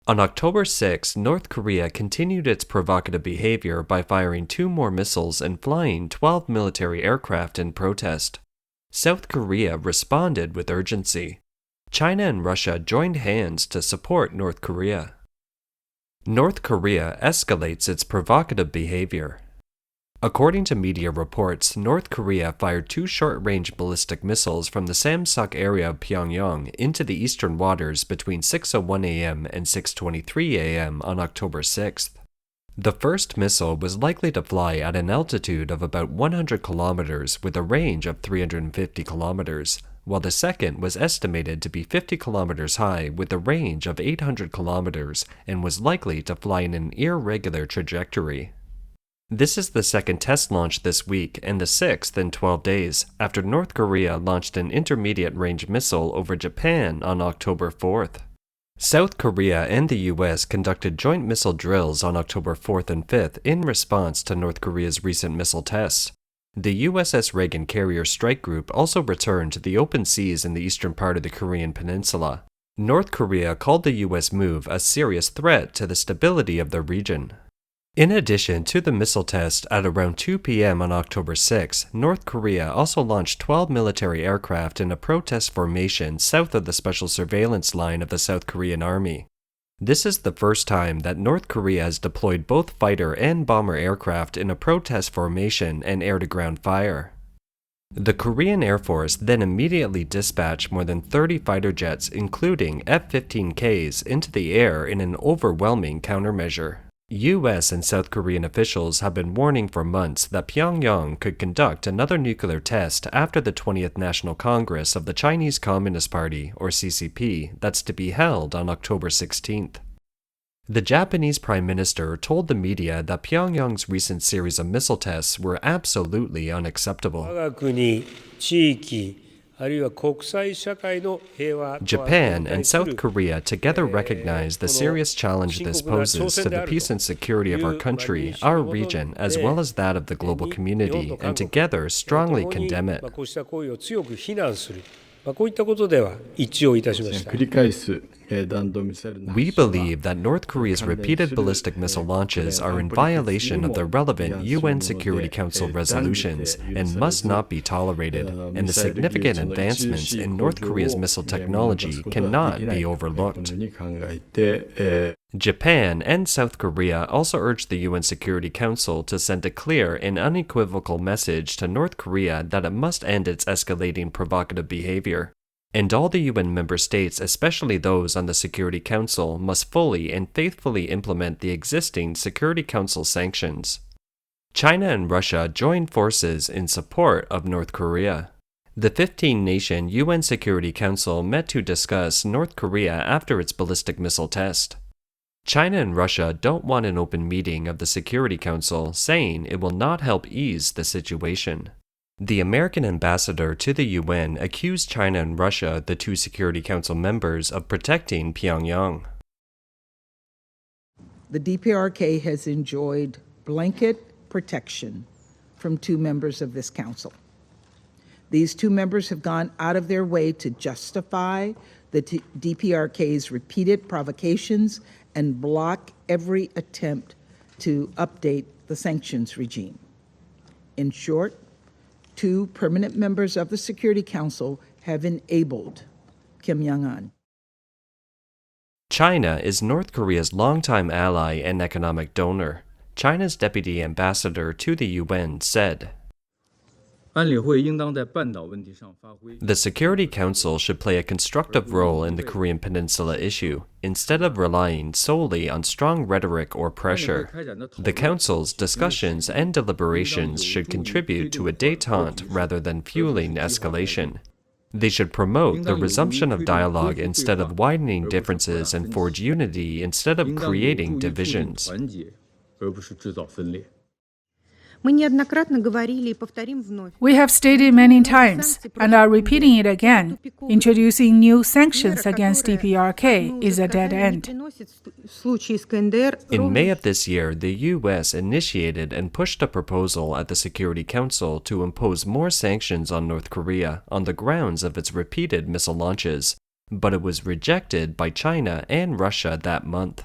On October 6, North Korea continued its provocative behavior by firing 2 more missiles and flying 12 military aircraft in protest. South Korea responded with urgency. China and Russia joined hands to support North Korea. North Korea escalates its provocative behavior. According to media reports, North Korea fired 2 short-range ballistic missiles from the Samsok area of Pyongyang into the eastern waters between 6:01 a.m. and 6:23 a.m. on October 6th. The first missile was likely to fly at an altitude of about 100 kilometers with a range of 350 kilometers, while the second was estimated to be 50 kilometers high with a range of 800 kilometers and was likely to fly in an irregular trajectory. This is the second test launch this week and the 6th in 12 days, after North Korea launched an intermediate-range missile over Japan on October 4th. South Korea and the US conducted joint missile drills on October 4th and 5th in response to North Korea's recent missile tests. The USS Reagan carrier strike group also returned to the open seas in the eastern part of the Korean peninsula. North Korea called the US move a serious threat to the stability of the region. In addition to the missile test at around 2 p.m. on October 6, North Korea also launched 12 military aircraft in a protest formation south of the Special Surveillance Line of the South Korean Army. This is the first time that North Korea has deployed both fighter and bomber aircraft in a protest formation and air-to-ground fire. The Korean Air Force then immediately dispatched more than 30 fighter jets, including F-15Ks, into the air in an overwhelming countermeasure. US and South Korean officials have been warning for months that Pyongyang could conduct another nuclear test after the 20th National Congress of the Chinese Communist Party, or CCP, that's to be held on October 16th. The Japanese Prime Minister told the media that Pyongyang's recent series of missile tests were absolutely unacceptable. Japan and South Korea together recognize the serious challenge this poses to the peace and security of our country, our region, as well as that of the global community, and together strongly condemn it. We believe that North Korea's repeated ballistic missile launches are in violation of the relevant UN Security Council resolutions and must not be tolerated, and the significant advancements in North Korea's missile technology cannot be overlooked. Japan and South Korea also urged the UN Security Council to send a clear and unequivocal message to North Korea that it must end its escalating provocative behavior. And all the UN member states, especially those on the Security Council, must fully and faithfully implement the existing Security Council sanctions. China and Russia joined forces in support of North Korea. The 15-nation UN Security Council met to discuss North Korea after its ballistic missile test. China and Russia don't want an open meeting of the Security Council, saying it will not help ease the situation. The American ambassador to the UN accused China and Russia, the 2 Security Council members, of protecting Pyongyang. The DPRK has enjoyed blanket protection from 2 members of this council. These 2 members have gone out of their way to justify the DPRK's repeated provocations and block every attempt to update the sanctions regime. In short, 2 permanent members of the Security Council have enabled Kim Jong-un. China is North Korea's longtime ally and economic donor. China's deputy ambassador to the UN said, "The Security Council should play a constructive role in the Korean Peninsula issue, instead of relying solely on strong rhetoric or pressure. The Council's discussions and deliberations should contribute to a détente rather than fueling escalation. They should promote the resumption of dialogue instead of widening differences and forge unity instead of creating divisions." We have stated many times, and are repeating it again, introducing new sanctions against DPRK is a dead end. In May of this year, the U.S. initiated and pushed a proposal at the Security Council to impose more sanctions on North Korea on the grounds of its repeated missile launches. but it was rejected by China and Russia that month.